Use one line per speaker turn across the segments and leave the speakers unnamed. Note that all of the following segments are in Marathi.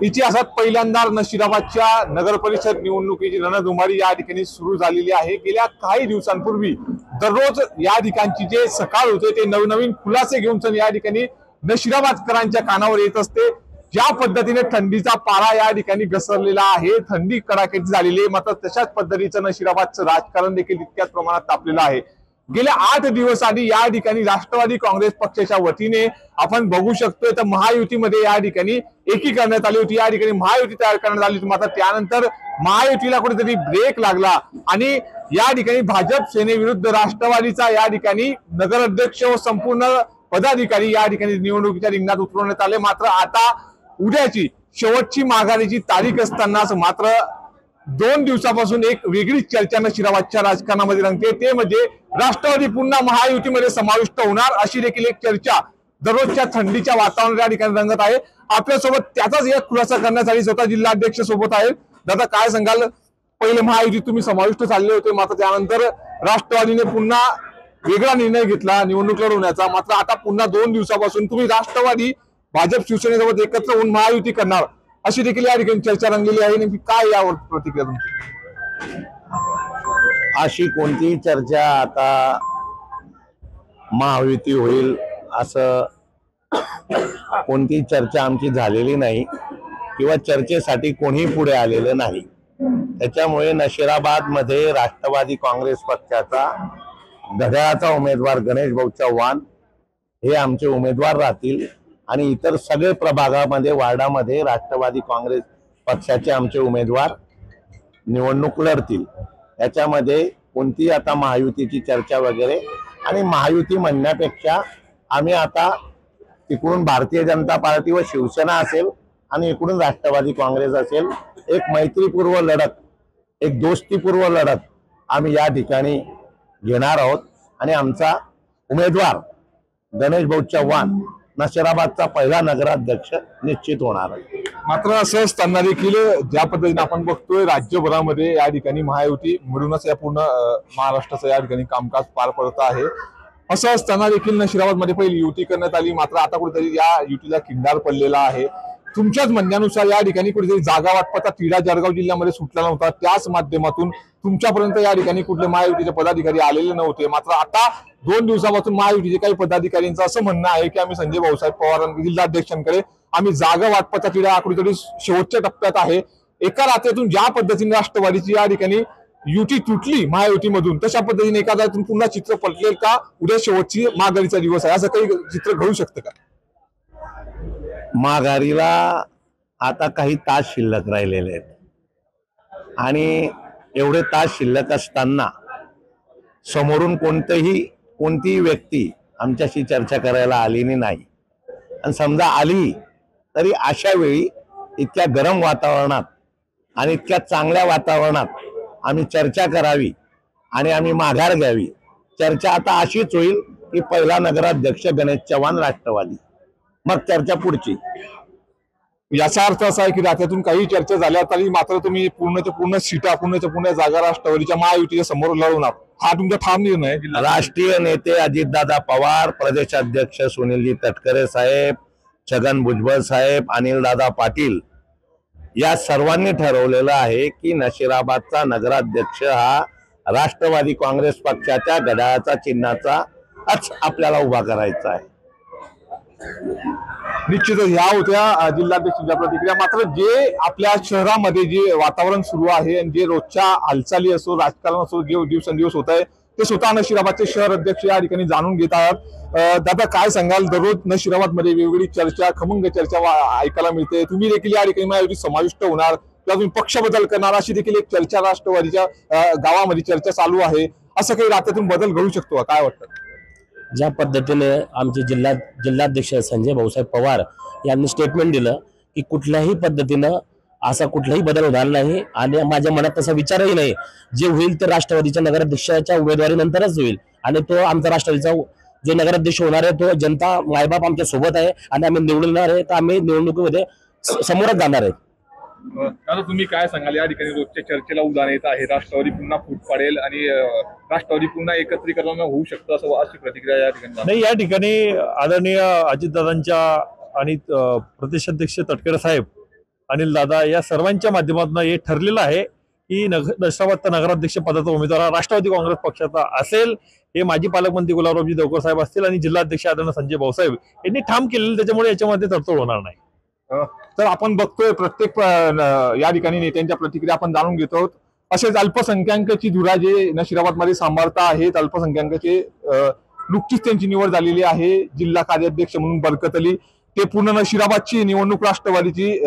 इतिहासात पहिल्यांदा नशिराबादच्या नगर परिषद निवडणुकीची रणधुमाळी या ठिकाणी सुरू झालेली आहे। गेल्या काही दिवसांपूर्वी दररोज या ठिकाणची जे सकाळ होते ते नवनवीन खुलासे घेऊन या ठिकाणी नशिराबादकरांच्या कानावर येत असते। ज्या पद्धतीने थंडीचा पारा या ठिकाणी घसरलेला आहे, थंडी कडाक्याची झालेली आहे, मात्र तशाच पद्धतीचं नशिराबादचं राजकारण देखील तितक्याच प्रमाणात तापलेलं आहे। गेल्या 8 दिवस आधी या ठिकाणी राष्ट्रवादी काँग्रेस पक्षाच्या वतीने आपण बघू शकतोय तर महायुतीमध्ये या ठिकाणी एकी करण्यात आली होती, या ठिकाणी महायुती तयार करण्यात आली होती। मात्र त्यानंतर महायुतीला कुठेतरी ब्रेक लागला आणि या ठिकाणी भाजप सेनेविरुद्ध राष्ट्रवादीचा या ठिकाणी नगराध्यक्ष व संपूर्ण पदाधिकारी या ठिकाणी निवडणुकीच्या रिंगणात उतरवण्यात आले। मात्र आता उद्याची शेवटची माघारीची तारीख असतानाच मात्र 2 दिवसापासून एक वेगळीच चर्चा नशिराबादच्या राजकारणामध्ये रंगते, ते म्हणजे राष्ट्रवादी पुन्हा महायुतीमध्ये समाविष्ट होणार अशी देखील एक चर्चा दररोजच्या थंडीच्या वातावरणात या ठिकाणी रंगत आहे। आपल्यासोबत त्याचाच एक खुलासा करण्यासाठी स्वतः जिल्हाध्यक्ष सोबत आहेत। दादा, काय सांगाल? पहिले महायुतीत तुम्ही समाविष्ट झाले होते, मात्र त्यानंतर राष्ट्रवादीने पुन्हा वेगळा निर्णय घेतला निवडणूक लढवण्याचा, मात्र आता पुन्हा 2 दिवसापासून तुम्ही राष्ट्रवादी भाजप शिवसेनेसोबत एकत्र होऊन महायुती करणार अशी देखील या ठिकाणी चर्चा रंगलेली आहे। नेमकी काय यावर प्रतिक्रिया तुमची?
अशी कोणतीही चर्चा आता महायुती होईल असं कोणतीही चर्चा आमची झालेली नाही किंवा चर्चेसाठी कोणी पुढे आलेलं नाही। त्याच्यामुळे नशिराबाद मध्ये राष्ट्रवादी काँग्रेस पक्षाचा घड्याळाचा उमेदवार गणेश भाऊ चव्हाण हे आमचे उमेदवार राहतील आणि इतर सगळे प्रभागामध्ये वार्डामध्ये राष्ट्रवादी काँग्रेस पक्षाचे आमचे उमेदवार निवडणूक लढतील। याच्यामध्ये कोणती आता महायुतीची चर्चा वगैरे आणि महायुती म्हणण्यापेक्षा आम्ही आता तिकडून भारतीय जनता पार्टी व शिवसेना असेल आणि इकडून राष्ट्रवादी काँग्रेस असेल, एक मैत्रीपूर्व लढत, एक दोस्तीपूर्व लढत आम्ही या ठिकाणी घेणार आहोत आणि आमचा उमेदवार गणेश भाऊ चव्हाण नशिराबादचा पहिला नगराध्यक्ष निश्चित होणार आहे।
मात्र असं असताना देखील ज्या पद्धतीने आपण बघतोय राज्यभरामध्ये या ठिकाणी महायुती मिळूनच या पूर्ण महाराष्ट्राचं या ठिकाणी कामकाज पार पडत आहे। असं असताना देखील नशिराबादमध्ये पहिली युती करण्यात आली, मात्र आता कुठेतरी या युतीला खिंडार पडलेला आहे। तुमच्याच म्हणण्यानुसार या ठिकाणी कुठेतरी जागा वाटपाचा तिढा जळगाव जिल्ह्यामध्ये सुटला नव्हता, त्याच माध्यमातून तुमच्यापर्यंत या ठिकाणी कुठले महायुतीचे पदाधिकारी आलेले नव्हते। मात्र आता 2 दिवसापासून महायुतीचे काही पदाधिकाऱ्यांचं असं म्हणणं आहे की आम्ही संजय भाऊसाहेब पवार जिल्हाध्यक्षांकडे आम्ही जागा वाटपाचा तिढा कुठेतरी शेवटच्या टप्प्यात आहे। एका रात्रीतून ज्या पद्धतीने राष्ट्रवादीची या ठिकाणी युती तुटली महायुतीमधून, तशा पद्धतीने एका रात्रीतून पुन्हा चित्र पलटेल का? उद्या शेवटची माघारीचा दिवस आहे, असं काही चित्र घडू शकतं का?
माघारीला आता काही तास शिल्लक राहिलेले आहेत आणि एवढे तास शिल्लक असताना समोरून कोणतीही व्यक्ती आमच्याशी चर्चा करायला आलेली नाही आणि समजा आली तरी अशा वेळी इतक्या गरम वातावरणात आणि इतक्या चांगल्या वातावरणात आम्ही चर्चा करावी आणि आम्ही माघार घ्यावी। चर्चा आता अशीच होईल की पहिला नगराध्यक्ष गणेश चव्हाण राष्ट्रवादी, मग चर्चा पुढची।
याचा अर्थ असा आहे की राज्यातून काही चर्चा झाल्या तरी मात्र तुम्ही पूर्णच्या पूर्ण सीटा पूर्ण जागा राष्ट्रवादीच्या महायुतीच्या समोर लढवणार, हा तुमचा ठाम निर्णय आहे?
राष्ट्रीय नेते अजितदादा पवार, प्रदेशाध्यक्ष सुनीलजी तटकरे साहेब, छगन भुजबळ साहेब, अनिलदादा पाटील या सर्वांनी ठरवलेलं आहे की नशिराबादचा नगराध्यक्ष हा राष्ट्रवादी काँग्रेस पक्षाच्या घड्याळाचा चिन्हाचाच आपल्याला उभा करायचा आहे।
निश्चितच ह्या होत्या जिल्हाध्यक्षांच्या प्रतिक्रिया। मात्र जे आपल्या शहरामध्ये जे वातावरण सुरू आहे आणि जे रोजच्या हालचाली असो, राजकारण असो, जे दिवसेंदिवस होत आहे ते स्वतः नशिराबादचे शहर अध्यक्ष या ठिकाणी जाणून घेत आहेत। दादा, काय सांगाल? दररोज नशिराबादमध्ये वेगवेगळी चर्चा, खमंग चर्चा ऐकायला मिळते। तुम्ही देखील या ठिकाणी महायुतीत समाविष्ट होणार किंवा तुम्ही पक्ष बदल करणार अशी देखील एक चर्चा राष्ट्रवादीच्या गावामध्ये चर्चा चालू आहे। असं काही राज्यातून बदल घडू शकतो का? काय वाटतं?
ज्या पद्धतीने आमचे जिल्हाध्यक्ष संजय भाऊसाहेब पवार यांनी स्टेटमेंट दिलं की कुठल्याही पद्धतीनं असा कुठलाही बदल होणार नाही आणि माझ्या मनात तसा विचारही नाही। जे होईल ते राष्ट्रवादीच्या नगराध्यक्षाच्या उमेदवारीनंतरच होईल आणि तो आमचा राष्ट्रवादीचा जो नगराध्यक्ष होणार आहे तो जनता मायबाप आमच्या सोबत आहे आणि आम्ही निवडणार आहे, तर आम्ही निवडणुकीमध्ये समोरच जाणार आहे।
आता तुम्ही काय सांगाल? या ठिकाणी रोजच्या चर्चेला उदाहरण येत आहे, राष्ट्रवादी पुन्हा फूट पाडेल आणि राष्ट्रवादी पुन्हा एकत्रीकरण होऊ शकतं असं अशी प्रतिक्रिया या ठिकाणी
नाही। या ठिकाणी आदरणीय अजितदादांच्या आणि प्रदेशाध्यक्ष तटकरे साहेब अनिल दादा या सर्वांच्या माध्यमातून हे ठरलेलं आहे की नशिराबाद नगराध्यक्ष पदाचा उमेदवार हा राष्ट्रवादी काँग्रेस पक्षाचा असेल. हे माजी पालकमंत्री गुलाबरावजी देवकर साहेब असतील आणि जिल्हाध्यक्ष आदरणीय संजय भाऊसाहेब यांनी ठाम केलेलं, त्याच्यामुळे याच्यामध्ये तडतोड होणार नाही.
तर आपण बघतोय प्रत्येक या ठिकाणी नेत्यांच्या प्रतिक्रिया आपण जाणून घेतो. असेच अल्पसंख्याकांची धुरा जे नशिराबाद मध्ये सांभाळता आहेत, अल्पसंख्याकांचे नुकतीच त्यांची निवड झालेली आहे जिल्हा कार्याध्यक्ष म्हणून बरकत अली. ते पूर्ण नशिराबादची निवडणूक राष्ट्रवादीची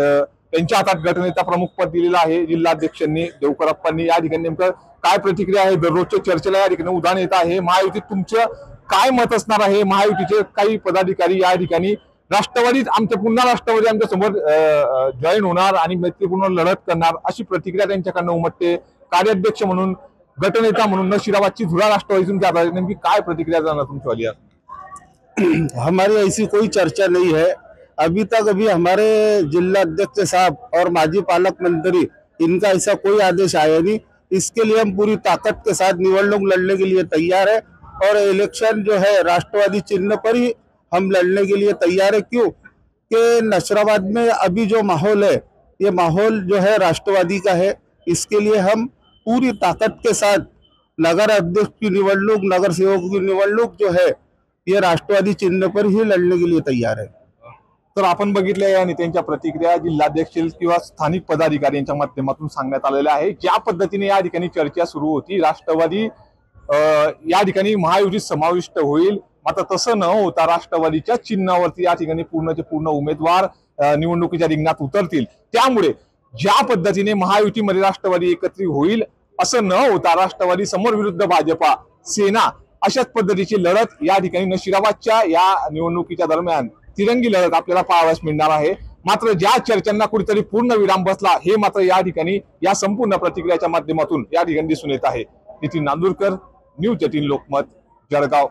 त्यांच्या हातात गटनेता प्रमुख पद दिलेलं आहे जिल्हाध्यक्षांनी देवकरप्पांनी. या ठिकाणी नेमकं काय प्रतिक्रिया आहे, दररोजच्या चर्चेला या ठिकाणी उदाहरण येत आहे. महायुतीत तुमचं काय मत असणार आहे? महायुतीचे काही पदाधिकारी या ठिकाणी राष्ट्रवादीत पुन्हा राष्ट्रवादी आमच्या समोर जॉईन होणार आणि मैत्रीपूर्ण लढत करणार अशी प्रतिक्रिया त्यांच्याकडनं उमटते. कार्याध्यक्ष म्हणून, गटनेता म्हणून नशिराबादची धुरा राष्ट्रवादीतून जात आहे, नेमकी काय प्रतिक्रिया जाणार तुमची?
हमारी ऐसी कोई चर्चा नहीं है अभी तक. अभी हमारे जिला अध्यक्ष साहब और माजी पालक मंत्री इनका ऐसा कोई आदेश आया नहीं. इसके लिए हम पूरी ताकत के साथ निवडणूक लड़ने के लिए तैयार है और इलेक्शन जो है राष्ट्रवादी चिन्ह पर ही हम लड़ने के लिए तैयार है. क्यों कि नशराबाद में अभी जो माहौल है ये माहौल जो है राष्ट्रवादी का है. इसके लिए हम पूरी ताकत के साथ नगर अध्यक्ष की निवडणूक, नगर सेवकों की निवडणूक जो है ये राष्ट्रवादी चिन्ह पर ही लड़ने के लिए तैयार है.
तर आपण बघितल्या या नेत्यांच्या प्रतिक्रिया जिल्हाध्यक्ष किंवा स्थानिक पदाधिकारी यांच्या माध्यमातून सांगण्यात आलेल्या आहे. ज्या पद्धतीने या ठिकाणी चर्चा सुरू होती, राष्ट्रवादी या ठिकाणी महायुतीत समाविष्ट होईल, मात्र तसं न होता राष्ट्रवादीच्या चिन्हावरती या ठिकाणी पूर्णचे पूर्ण उमेदवार निवडणुकीच्या रिंगणात उतरतील. त्यामुळे ज्या पद्धतीने महायुतीमध्ये राष्ट्रवादी एकत्रित होईल असं न होता राष्ट्रवादी समोर विरुद्ध भाजपा, सेना अशाच पद्धतीची लढत या ठिकाणी नशिराबादच्या या निवडणुकीच्या दरम्यान तिरंगी लढत आपल्याला पाहावयास मिळणार आहे. मात्र ज्या चर्चांना कुठेतरी पूर्ण विराम बसला हे मात्र या ठिकाणी या संपूर्ण प्रतिक्रियाच्या माध्यमातून या ठिकाणी दिसून येत आहे. नितीन नांदुरकर, न्यूज 18 लोकमत, जळगाव.